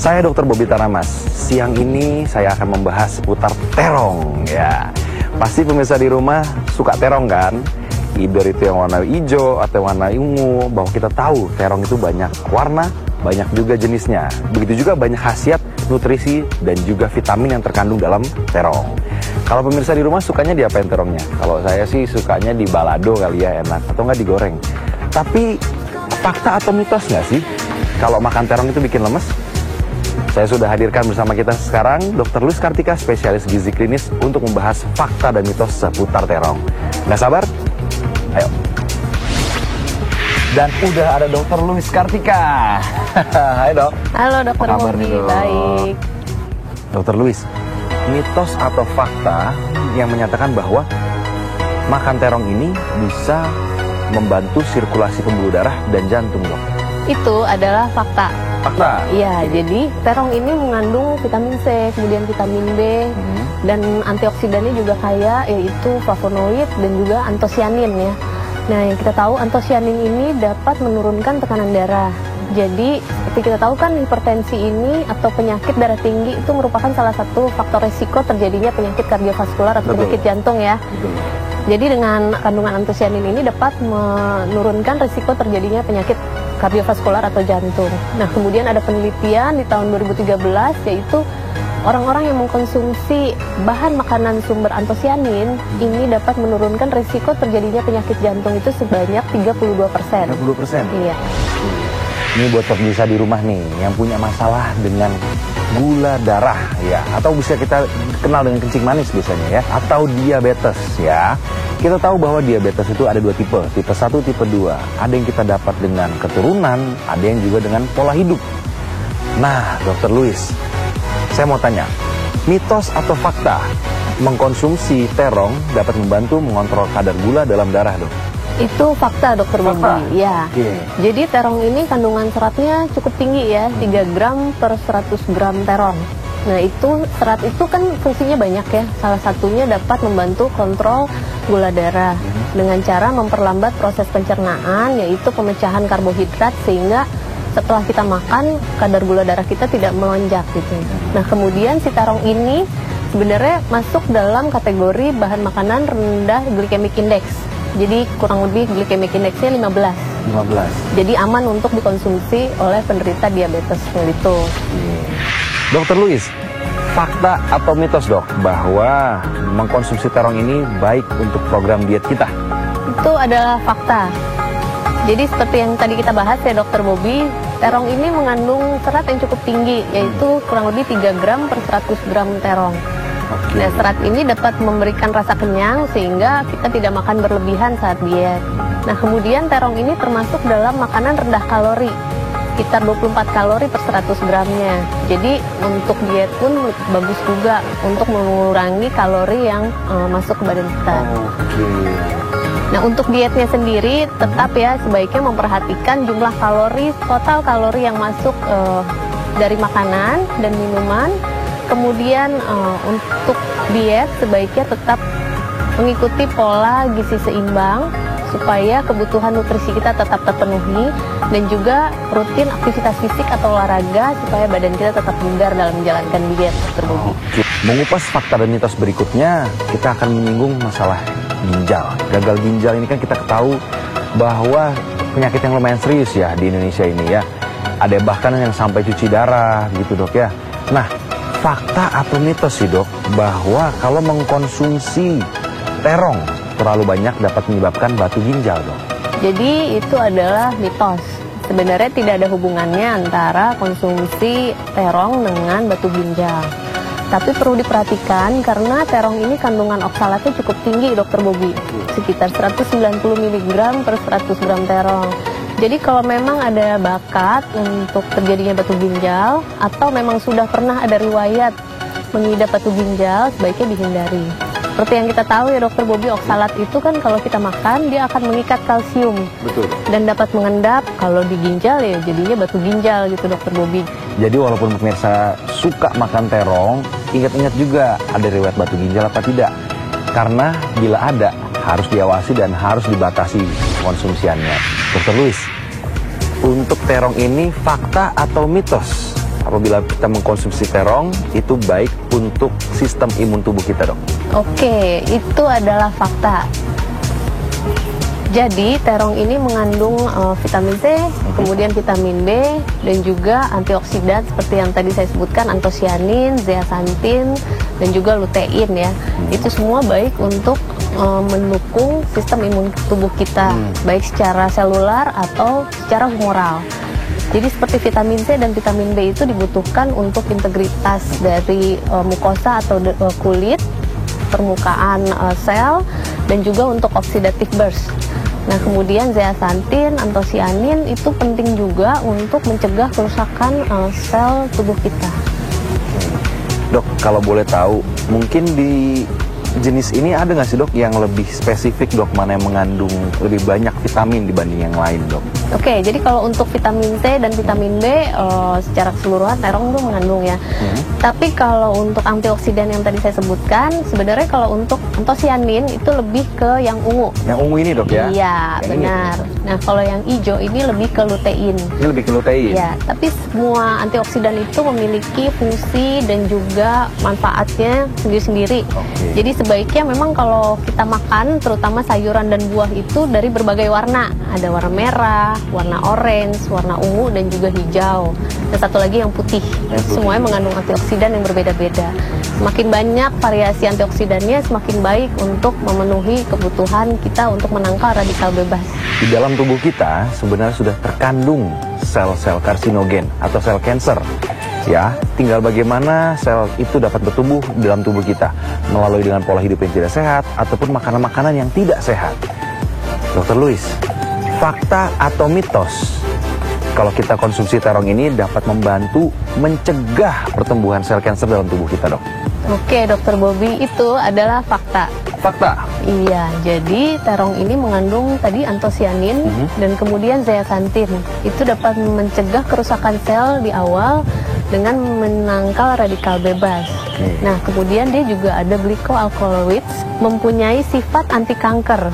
Saya Dr. Bobby Tanamas. Siang ini saya akan membahas seputar terong ya. Pasti pemirsa di rumah suka terong kan? Either itu yang warna hijau atau warna ungu. Bahwa kita tahu terong itu banyak warna, banyak juga jenisnya. Begitu juga banyak khasiat, nutrisi, dan juga vitamin yang terkandung dalam terong. Kalau pemirsa di rumah sukanya diapain terongnya? Kalau saya sih sukanya di balado kali ya, enak. Atau nggak digoreng. Tapi fakta atau mitos nggak sih kalau makan terong itu bikin lemes? Saya sudah hadirkan bersama kita sekarang Dr. Luis Kartika, spesialis gizi klinis, untuk membahas fakta dan mitos seputar terong. Nggak sabar? Ayo. Dan udah ada Dr. Luis Kartika. Hai dok. Halo Dr. Bobby, baik. Dr. Luis, mitos atau fakta yang menyatakan bahwa makan terong ini bisa membantu sirkulasi pembuluh darah dan jantung, dok? Itu adalah fakta. Fakta? Iya, jadi terong ini mengandung vitamin C, kemudian vitamin B, dan antioksidannya juga kaya, yaitu flavonoid dan juga antosianin ya. Nah, yang kita tahu antosianin ini dapat menurunkan tekanan darah. Jadi, seperti kita tahu kan hipertensi ini atau penyakit darah tinggi itu merupakan salah satu faktor resiko terjadinya penyakit kardiovaskular atau penyakit jantung ya. Betul. Jadi dengan kandungan antosianin ini dapat menurunkan risiko terjadinya penyakit kardiovaskular atau jantung. Nah, kemudian ada penelitian di tahun 2013 yaitu orang-orang yang mengkonsumsi bahan makanan sumber antosianin ini dapat menurunkan risiko terjadinya penyakit jantung itu sebanyak 32%. 30%? Iya. Ini buat pemirsa di rumah nih yang punya masalah dengan gula darah ya, atau bisa kita kenal dengan kencing manis biasanya ya, atau diabetes ya. Kita tahu bahwa diabetes itu ada dua tipe 1, tipe 2. Ada yang kita dapat dengan keturunan, ada yang juga dengan pola hidup. Nah, Dr. Luis, saya mau tanya, mitos atau fakta mengkonsumsi terong dapat membantu mengontrol kadar gula dalam darah, dok? Itu fakta, Dr. Bobby. Ya. Jadi terong ini kandungan seratnya cukup tinggi ya, 3 gram per 100 gram terong. Nah, itu serat itu kan fungsinya banyak ya. Salah satunya dapat membantu kontrol gula darah dengan cara memperlambat proses pencernaan, yaitu pemecahan karbohidrat, sehingga setelah kita makan kadar gula darah kita tidak melonjak gitu. Nah, kemudian si terong ini sebenarnya masuk dalam kategori bahan makanan rendah glycemic index. Jadi kurang lebih glycemic indexnya 15. Jadi aman untuk dikonsumsi oleh penderita diabetes itu. Dr. Luis, fakta atau mitos, dok, bahwa mengkonsumsi terong ini baik untuk program diet kita? Itu adalah fakta. Jadi seperti yang tadi kita bahas ya Dr. Bobby, terong ini mengandung serat yang cukup tinggi, yaitu kurang lebih 3 gram per 100 gram terong. Nah, serat ini dapat memberikan rasa kenyang sehingga kita tidak makan berlebihan saat diet. Nah, kemudian terong ini termasuk dalam makanan rendah kalori, sekitar 24 kalori per 100 gramnya. Jadi untuk diet pun bagus juga untuk mengurangi kalori yang masuk ke badan kita. Nah, untuk dietnya sendiri tetap ya sebaiknya memperhatikan jumlah kalori, total kalori yang masuk dari makanan dan minuman. Kemudian untuk diet sebaiknya tetap mengikuti pola gizi seimbang supaya kebutuhan nutrisi kita tetap terpenuhi, dan juga rutin aktivitas fisik atau olahraga supaya badan kita tetap bugar dalam menjalankan diet, Dr. Bobby. Mengupas fakta dan mitos berikutnya, kita akan menyinggung masalah ginjal. Gagal ginjal ini kan kita ketahui bahwa penyakit yang lumayan serius ya di Indonesia ini ya. Ada bahkan yang sampai cuci darah gitu, dok ya. Nah, fakta atau mitos sih, dok, bahwa kalau mengkonsumsi terong terlalu banyak dapat menyebabkan batu ginjal, dok? Jadi itu adalah mitos. Sebenarnya tidak ada hubungannya antara konsumsi terong dengan batu ginjal. Tapi perlu diperhatikan karena terong ini kandungan oksalatnya cukup tinggi, Dr. Bobby. Sekitar 190 mg per 100 gram terong. Jadi kalau memang ada bakat untuk terjadinya batu ginjal atau memang sudah pernah ada riwayat mengidap batu ginjal, sebaiknya dihindari. Seperti yang kita tahu ya Dr. Bobby, oksalat itu kan kalau kita makan dia akan mengikat kalsium. Betul. Dan dapat mengendap kalau di ginjal ya jadinya batu ginjal gitu, Dr. Bobby. Jadi walaupun pemirsa suka makan terong, ingat-ingat juga ada riwayat batu ginjal apa tidak. Karena bila ada, harus diawasi dan harus dibatasi konsumsiannya. Dr. Luis, untuk terong ini fakta atau mitos apabila kita mengkonsumsi terong itu baik untuk sistem imun tubuh kita, Dok? Oke, itu adalah fakta. Jadi terong ini mengandung vitamin C, kemudian vitamin B, dan juga antioksidan seperti yang tadi saya sebutkan, antosianin, zeaxanthin, dan juga lutein ya. Itu semua baik untuk mendukung sistem imun tubuh kita, baik secara selular atau secara humoral. Jadi seperti vitamin C dan vitamin B itu dibutuhkan untuk integritas dari mukosa atau kulit, permukaan sel, dan juga untuk oxidative burst. Nah, kemudian zeaxanthin, antosianin itu penting juga untuk mencegah kerusakan sel tubuh kita. Dok, kalau boleh tahu, mungkin di jenis ini ada nggak sih, Dok, yang lebih spesifik, Dok, mana yang mengandung lebih banyak vitamin dibanding yang lain, Dok? Oke, jadi kalau untuk vitamin C dan vitamin B secara keseluruhan terong itu mengandung ya. Tapi kalau untuk antioksidan yang tadi saya sebutkan, sebenarnya kalau untuk antosianin itu lebih ke yang ungu. Yang ungu ini, Dok, ya? Iya, yang benar. Ini. Nah, kalau yang hijau ini lebih ke lutein. Ini lebih ke lutein? Ya, tapi semua antioksidan itu memiliki fungsi dan juga manfaatnya sendiri-sendiri. Jadi sebaiknya memang kalau kita makan, terutama sayuran dan buah itu dari berbagai warna. Ada warna merah, warna orange, warna ungu, dan juga hijau. Dan satu lagi yang putih. Semuanya mengandung antioksidan yang berbeda-beda. Semakin banyak variasi antioksidannya, semakin baik untuk memenuhi kebutuhan kita untuk menangkal radikal bebas. Di dalam tubuh kita sebenarnya sudah terkandung sel-sel karsinogen atau sel kanker. Ya, tinggal bagaimana sel itu dapat bertumbuh dalam tubuh kita melalui dengan pola hidup yang tidak sehat ataupun makanan-makanan yang tidak sehat. Dr. Louis, fakta atau mitos kalau kita konsumsi terong ini dapat membantu mencegah pertumbuhan sel kanker dalam tubuh kita, Dok? Oke, Dr. Bobby, itu adalah fakta. Fakta? Iya, jadi terong ini mengandung tadi antosianin dan kemudian zeaxanthin. Itu dapat mencegah kerusakan sel di awal dengan menangkal radikal bebas. Nah, kemudian dia juga ada glycoalkaloids, mempunyai sifat anti kanker.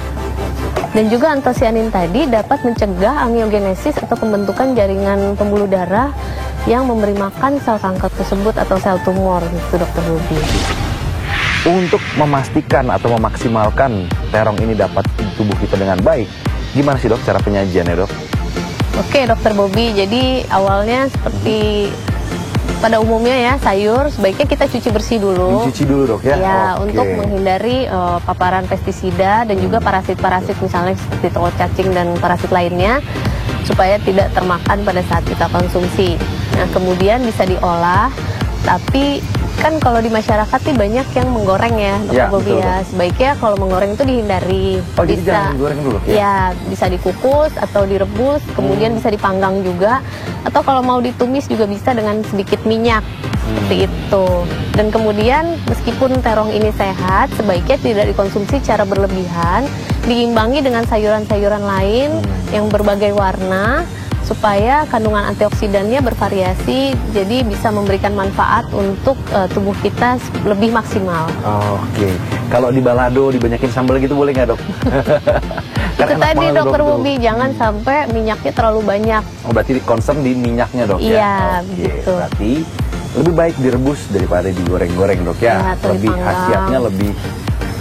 Dan juga antosianin tadi dapat mencegah angiogenesis atau pembentukan jaringan pembuluh darah yang memberi makan sel kanker tersebut atau sel tumor, gitu Dr. Bobby. Untuk memastikan atau memaksimalkan terong ini dapat di tubuh kita dengan baik, gimana sih, Dok, cara penyajiannya, Dok? Oke, Dr. Bobby, jadi awalnya seperti pada umumnya ya, sayur sebaiknya kita cuci bersih dulu. Cuci dulu, Dok, ya? Ya, untuk menghindari paparan pestisida dan juga parasit-parasit misalnya seperti telur cacing dan parasit lainnya, supaya tidak termakan pada saat kita konsumsi. Nah, kemudian bisa diolah, tapi kan kalau di masyarakat nih banyak yang menggoreng ya, Dr. Bobby ya. Sebaiknya kalau menggoreng itu dihindari. Oh, jadi jangan digoreng dulu ya? Ya, bisa dikukus atau direbus, kemudian bisa dipanggang juga. Atau kalau mau ditumis juga bisa dengan sedikit minyak, seperti itu. Dan kemudian meskipun terong ini sehat, sebaiknya tidak dikonsumsi secara berlebihan, diimbangi dengan sayuran-sayuran lain yang berbagai warna, supaya kandungan antioksidannya bervariasi, jadi bisa memberikan manfaat untuk tubuh kita lebih maksimal. Oke, kalau di balado dibanyakin sambal gitu boleh nggak, Dok? Itu tadi Dr. Bobby, jangan sampai minyaknya terlalu banyak. Oh, berarti concern di minyaknya, Dok, ya? Iya, begitu. Berarti lebih baik direbus daripada digoreng-goreng, Dok, ya? Lebih khasiatnya lebih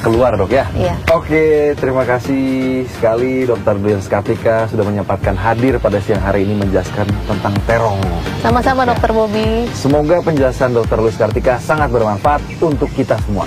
keluar, Dok, ya? Iya. Oke, terima kasih sekali Dr. Louis Kartika sudah menyempatkan hadir pada siang hari ini menjelaskan tentang terong. Sama-sama, Dr. Bobby. Semoga penjelasan Dr. Louis Kartika sangat bermanfaat untuk kita semua.